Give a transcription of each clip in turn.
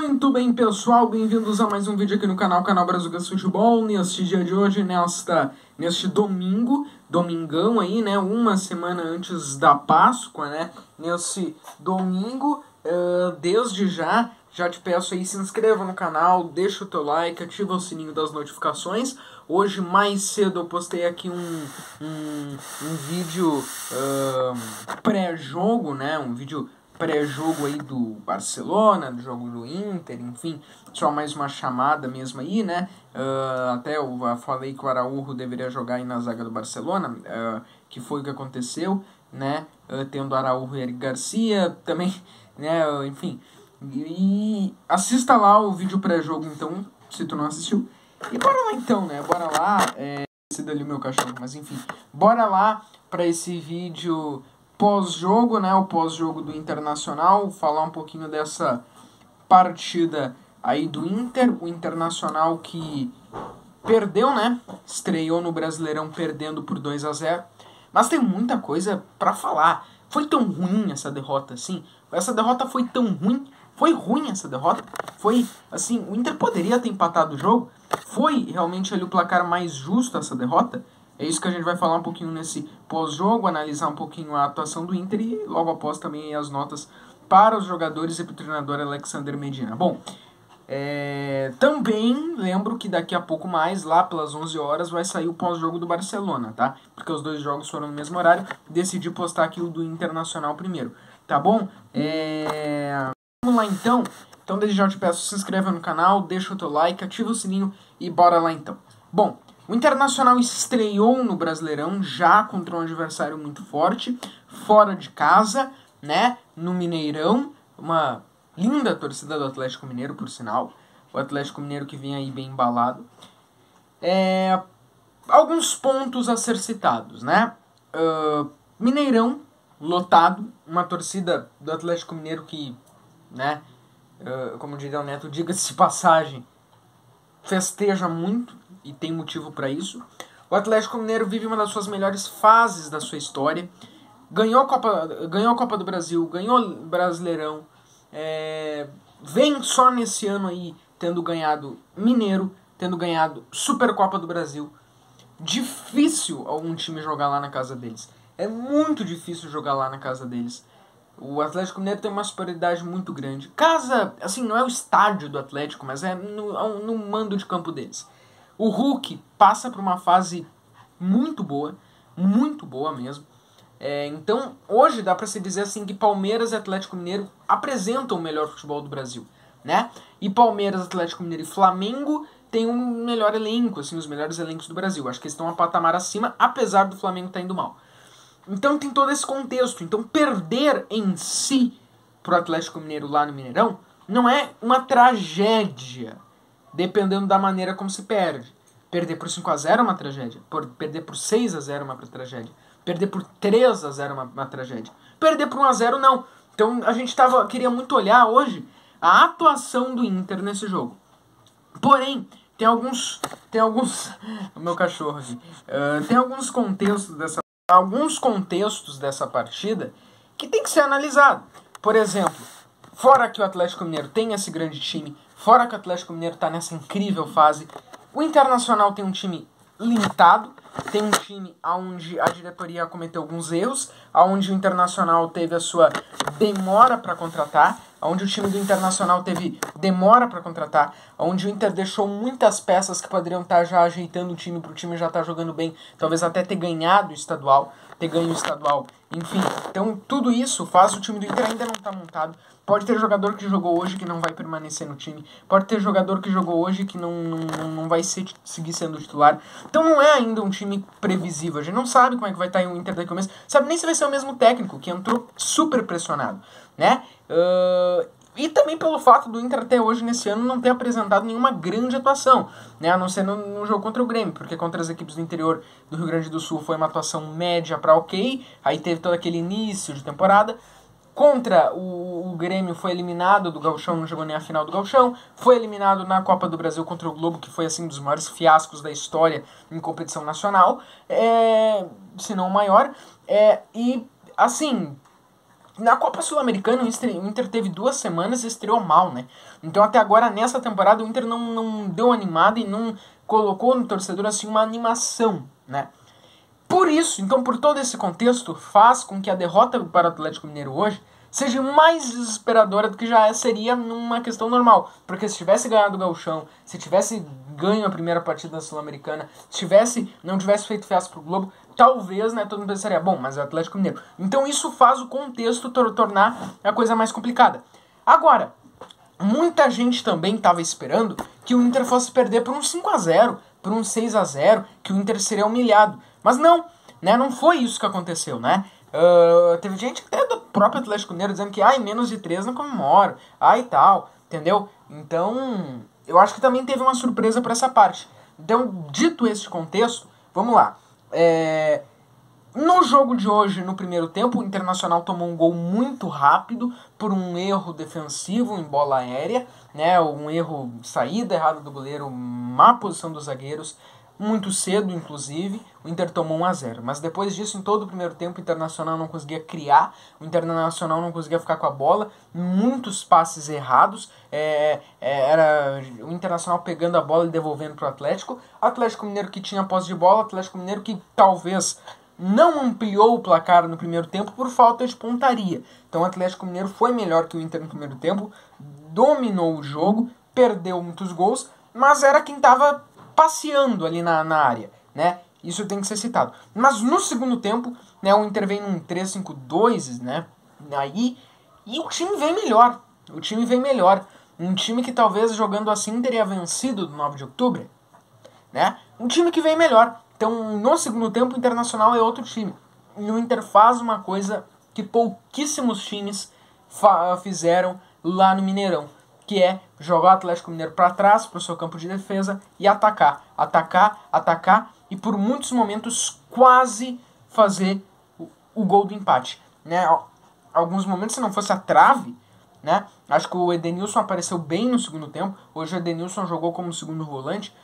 Muito bem, pessoal, bem-vindos a mais um vídeo aqui no canal Brazucas Futebol. Neste dia de hoje, neste domingão aí, né, uma semana antes da Páscoa, né, nesse domingo, desde já te peço aí, se inscreva no canal, deixa o teu like, ativa o sininho das notificações. Hoje, mais cedo, eu postei aqui um vídeo pré-jogo, né, um vídeo pré-jogo aí do Barcelona, do jogo do Inter, enfim, só mais uma chamada mesmo aí, né, até eu falei que o Araújo deveria jogar aí na zaga do Barcelona, que foi o que aconteceu, né, tendo Araújo e Eric Garcia, também, né, enfim, e assista lá o vídeo pré-jogo, então, se tu não assistiu, e bora lá então, né, bora lá, esse dali é o meu cachorro, mas enfim, bora lá para esse vídeo pós-jogo, né, o pós-jogo do Internacional, falar um pouquinho dessa partida aí do Inter, o Internacional que perdeu, né, estreou no Brasileirão perdendo por 2-0, mas tem muita coisa para falar. Foi tão ruim essa derrota assim? Essa derrota foi tão ruim? Foi ruim essa derrota? Foi, assim, o Inter poderia ter empatado o jogo? Foi realmente ali o placar mais justo essa derrota? É isso que a gente vai falar um pouquinho nesse pós-jogo, analisar um pouquinho a atuação do Inter e logo após também as notas para os jogadores e para o treinador Alexander Medina. Bom, também lembro que daqui a pouco mais, lá pelas 11 horas, vai sair o pós-jogo do Barcelona, tá? Porque os dois jogos foram no mesmo horário, decidi postar aqui o do Internacional primeiro, tá bom? Vamos lá então. Então desde já eu te peço, se inscreva no canal, deixa o teu like, ativa o sininho e bora lá então. Bom, o Internacional estreou no Brasileirão já contra um adversário muito forte, fora de casa, né, no Mineirão, uma linda torcida do Atlético Mineiro, por sinal, o Atlético Mineiro que vem aí bem embalado. Alguns pontos a ser citados, né, Mineirão lotado, uma torcida do Atlético Mineiro que, né, como diria o Neto, diga-se de passagem, festeja muito, e tem motivo para isso. O Atlético Mineiro vive uma das suas melhores fases da sua história. Ganhou a Copa do Brasil, ganhou o Brasileirão. Vem só nesse ano aí tendo ganhado Mineiro, tendo ganhado Supercopa do Brasil. Difícil algum time jogar lá na casa deles. É muito difícil jogar lá na casa deles. O Atlético Mineiro tem uma superioridade muito grande. Casa, assim, não é o estádio do Atlético, mas é no mando de campo deles. O Hulk passa por uma fase muito boa mesmo. Então, hoje dá para se dizer assim que Palmeiras e Atlético Mineiro apresentam o melhor futebol do Brasil, né? E Palmeiras, Atlético Mineiro e Flamengo têm um melhor elenco, assim, os melhores elencos do Brasil. Acho que eles estão a patamar acima, apesar do Flamengo estar indo mal. Então tem todo esse contexto. Então perder em si pro Atlético Mineiro lá no Mineirão não é uma tragédia, dependendo da maneira como se perde. Perder por 5-0 é uma tragédia. Perder por 6-0 é uma tragédia. Perder por 3-0 é uma tragédia. Perder por 1-0 não. Então a gente queria muito olhar hoje a atuação do Inter nesse jogo. Porém, tem alguns o meu cachorro aqui. Tem alguns contextos dessa partida que tem que ser analisado. Por exemplo, fora que o Atlético Mineiro tem esse grande time, fora que o Atlético Mineiro está nessa incrível fase, o Internacional tem um time limitado, tem um time onde a diretoria cometeu alguns erros, onde o Internacional teve a sua demora para contratar, onde o time do Internacional teve demora para contratar, onde o Inter deixou muitas peças que poderiam estar já ajeitando o time para o time já estar jogando bem, talvez até ter ganhado o estadual, enfim. Então tudo isso faz o time do Inter ainda não estar montado. Pode ter jogador que jogou hoje que não vai permanecer no time. Pode ter jogador que jogou hoje que não vai seguir sendo titular. Então não é ainda um time previsível. A gente não sabe como é que vai estar o Inter daqui a um mês. Sabe nem se vai ser o mesmo técnico, que entrou super pressionado, né? E também pelo fato do Inter até hoje, nesse ano, não ter apresentado nenhuma grande atuação, né? A não ser no jogo contra o Grêmio, porque contra as equipes do interior do Rio Grande do Sul foi uma atuação média para ok, aí teve todo aquele início de temporada. Contra o Grêmio foi eliminado do Gauchão, não jogou nem a final do Gauchão. Foi eliminado na Copa do Brasil contra o Globo, que foi assim um dos maiores fiascos da história em competição nacional, se não o maior. E assim, Na Copa Sul-Americana, o Inter teve 2 semanas e estreou mal, né? Então até agora, nessa temporada, o Inter não deu animada e não colocou no torcedor assim uma animação, né? Por isso, então por todo esse contexto, faz com que a derrota para o Atlético Mineiro hoje seja mais desesperadora do que já seria numa questão normal. Porque se tivesse ganhado o Gauchão, se tivesse ganho a primeira partida da Sul-Americana, se não tivesse feito festa pro Globo, talvez, né, todo mundo pensaria, bom, mas é o Atlético Mineiro. Então isso faz o contexto tornar a coisa mais complicada. Agora, muita gente também estava esperando que o Inter fosse perder por um 5-0, por um 6-0, que o Inter seria humilhado. Mas não, né, não foi isso que aconteceu, né? Teve gente até do próprio Atlético Mineiro dizendo que menos de 3 não comemora, e tal, entendeu? Então, eu acho que também teve uma surpresa por essa parte. Então, dito este contexto, vamos lá. No jogo de hoje, no primeiro tempo, o Internacional tomou um gol muito rápido por um erro defensivo em bola aérea, né? Um erro, saída errada do goleiro, má posição dos zagueiros, muito cedo, inclusive. O Inter tomou 1-0. Mas depois disso, em todo o primeiro tempo, o Internacional não conseguia criar, o Internacional não conseguia ficar com a bola, muitos passes errados, era o Internacional pegando a bola e devolvendo para o Atlético Mineiro que tinha posse de bola, Atlético Mineiro que talvez não ampliou o placar no primeiro tempo por falta de pontaria. Então o Atlético Mineiro foi melhor que o Inter no primeiro tempo, dominou o jogo, perdeu muitos gols, mas era quem estava passeando ali na área, né? Isso tem que ser citado. Mas no segundo tempo, né, o Inter vem num 3-5-2, né? E o time vem melhor. O time vem melhor. Um time que talvez jogando assim teria vencido do 9 de outubro, né? Um time que vem melhor. Então, no segundo tempo, o Internacional é outro time. E o Inter faz uma coisa que pouquíssimos times fizeram lá no Mineirão, que é jogar o Atlético Mineiro para trás, para o seu campo de defesa, e atacar, e por muitos momentos quase fazer o gol do empate, né? Alguns momentos, se não fosse a trave, né? Acho que o Edenilson apareceu bem no segundo tempo. Hoje o Edenilson jogou como segundo volante.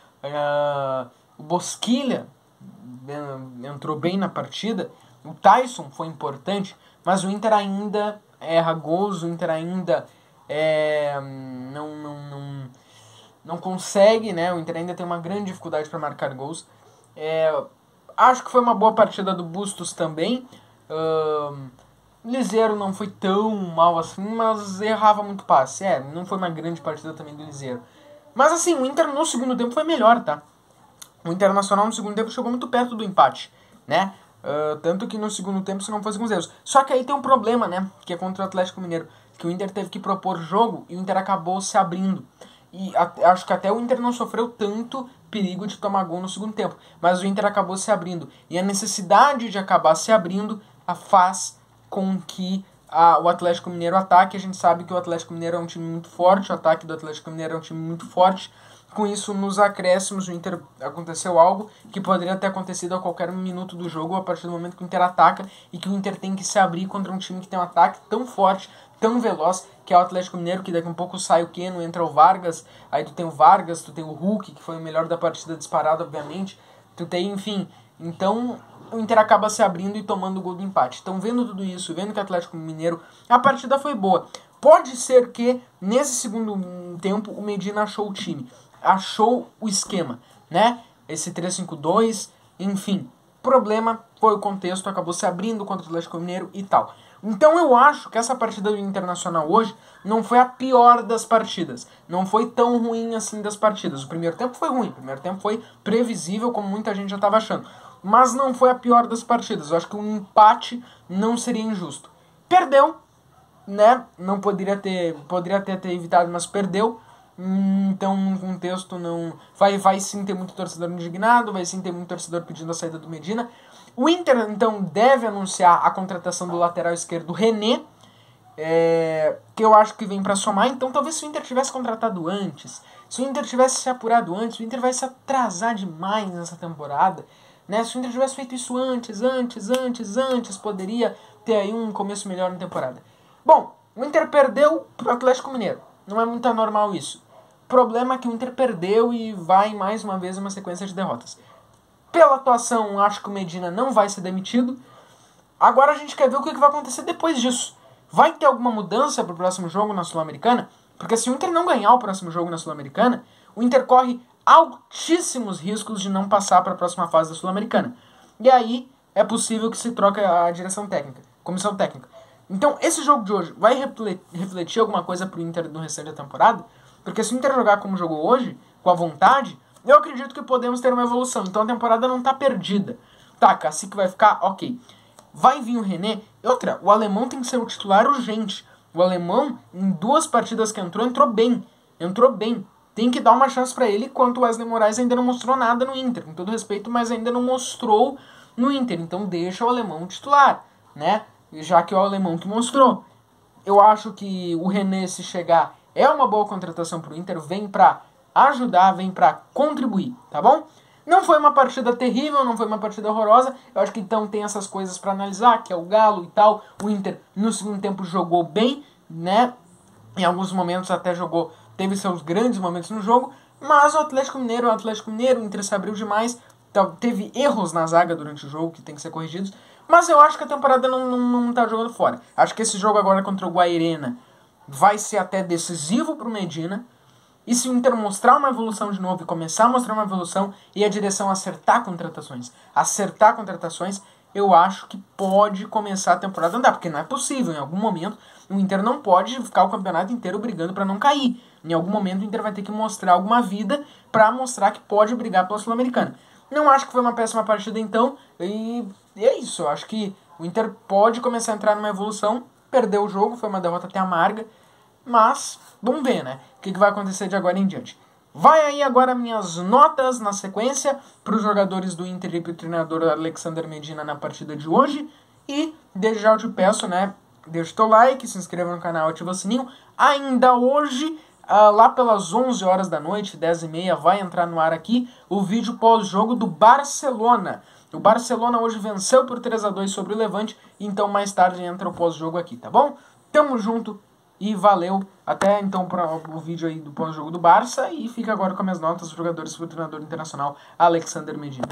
O Bosquilha entrou bem na partida. O Tyson foi importante, mas o Inter ainda erra gols, o Inter ainda não consegue, né? O Inter ainda tem uma grande dificuldade para marcar gols. Acho que foi uma boa partida do Bustos também. Liseiro não foi tão mal assim, mas errava muito passe. Não foi uma grande partida também do Liseiro. Mas assim, o Inter no segundo tempo foi melhor, tá? O Internacional no segundo tempo chegou muito perto do empate, né? Tanto que no segundo tempo, se não fosse com os erros. Só que aí tem um problema, né? Que é contra o Atlético Mineiro. Que o Inter teve que propor jogo e o Inter acabou se abrindo. E acho que até o Inter não sofreu tanto perigo de tomar gol no segundo tempo. Mas o Inter acabou se abrindo. E a necessidade de acabar se abrindo faz com que o Atlético Mineiro ataque. A gente sabe que o Atlético Mineiro é um time muito forte. O ataque do Atlético Mineiro é um time muito forte. Com isso, nos acréscimos, o Inter aconteceu algo que poderia ter acontecido a qualquer minuto do jogo, a partir do momento que o Inter ataca e que o Inter tem que se abrir contra um time que tem um ataque tão forte, tão veloz, que é o Atlético Mineiro, que daqui a um pouco sai o Keno, entra o Vargas, aí tu tem o Vargas, tu tem o Hulk, que foi o melhor da partida disparado, obviamente, tu tem, enfim, então o Inter acaba se abrindo e tomando o gol do empate. Então, vendo tudo isso, vendo que o Atlético Mineiro, a partida foi boa. Pode ser que, nesse segundo tempo, o Medina achou o time, achou o esquema, né? Esse 3-5-2, enfim. Problema foi o contexto, acabou se abrindo contra o Atlético Mineiro e tal. Então eu acho que essa partida do Internacional hoje não foi a pior das partidas. Não foi tão ruim assim das partidas. O primeiro tempo foi ruim, o primeiro tempo foi previsível, como muita gente já estava achando. Mas não foi a pior das partidas. Eu acho que um empate não seria injusto. Perdeu, né? Não poderia ter evitado, mas perdeu. Então, no contexto, não vai sim ter muito torcedor indignado, vai sim ter muito torcedor pedindo a saída do Medina. O Inter, então, deve anunciar a contratação do lateral esquerdo René, que eu acho que vem para somar. Então, talvez se o Inter tivesse contratado antes, se o Inter tivesse se apurado antes, o Inter vai se atrasar demais nessa temporada, né? Se o Inter tivesse feito isso antes, poderia ter aí um começo melhor na temporada. Bom, o Inter perdeu pro Atlético Mineiro. Não é muito anormal isso. O problema é que o Inter perdeu e vai mais uma vez uma sequência de derrotas. Pela atuação, acho que o Medina não vai ser demitido. Agora a gente quer ver o que vai acontecer depois disso. Vai ter alguma mudança para o próximo jogo na Sul-Americana? Porque se o Inter não ganhar o próximo jogo na Sul-Americana, o Inter corre altíssimos riscos de não passar para a próxima fase da Sul-Americana. E aí é possível que se troque a direção técnica, comissão técnica. Então esse jogo de hoje vai refletir alguma coisa pro Inter no restante da temporada? Porque se o Inter jogar como jogou hoje, com a vontade, eu acredito que podemos ter uma evolução. Então a temporada não tá perdida. Tá, Cacique vai ficar, ok. Vai vir o René. Outra, o alemão tem que ser o titular urgente. O alemão, em 2 partidas que entrou bem. Entrou bem. Tem que dar uma chance para ele, enquanto o Wesley Moraes ainda não mostrou nada no Inter. Com todo respeito, mas ainda não mostrou no Inter. Então deixa o alemão titular, né? Já que é o alemão que mostrou. Eu acho que o René, se chegar, é uma boa contratação pro Inter. Vem pra ajudar, vem pra contribuir, tá bom? Não foi uma partida terrível, não foi uma partida horrorosa. Eu acho que então tem essas coisas pra analisar, que é o Galo e tal. O Inter no segundo tempo jogou bem, né? Em alguns momentos até jogou, teve seus grandes momentos no jogo. Mas o Atlético Mineiro, o Inter se abriu demais. Teve erros na zaga durante o jogo que tem que ser corrigidos. Mas eu acho que a temporada não tá jogando fora. Acho que esse jogo agora contra o Guairena vai ser até decisivo pro Medina. E se o Inter mostrar uma evolução de novo e começar a mostrar uma evolução e a direção acertar contratações, eu acho que pode começar a temporada a andar. Porque não é possível, em algum momento, o Inter não pode ficar o campeonato inteiro brigando para não cair. Em algum momento o Inter vai ter que mostrar alguma vida para mostrar que pode brigar pela Sul-Americana. Não acho que foi uma péssima partida então, e é isso. Eu acho que o Inter pode começar a entrar numa evolução. Perdeu o jogo, foi uma derrota até amarga, mas vamos ver, né? O que vai acontecer de agora em diante. Vai aí agora minhas notas na sequência para os jogadores do Inter e para o treinador Alexander Medina na partida de hoje. E desde já eu te peço, né? Deixa o teu like, se inscreva no canal, ativa o sininho. Ainda hoje, lá pelas 11 horas da noite, 10h30, vai entrar no ar aqui o vídeo pós-jogo do Barcelona. O Barcelona hoje venceu por 3-2 sobre o Levante, então mais tarde entra o pós-jogo aqui, tá bom? Tamo junto e valeu. Até então para o vídeo aí do pós-jogo do Barça, e fica agora com as minhas notas dos jogadores do treinador internacional Alexander Medina.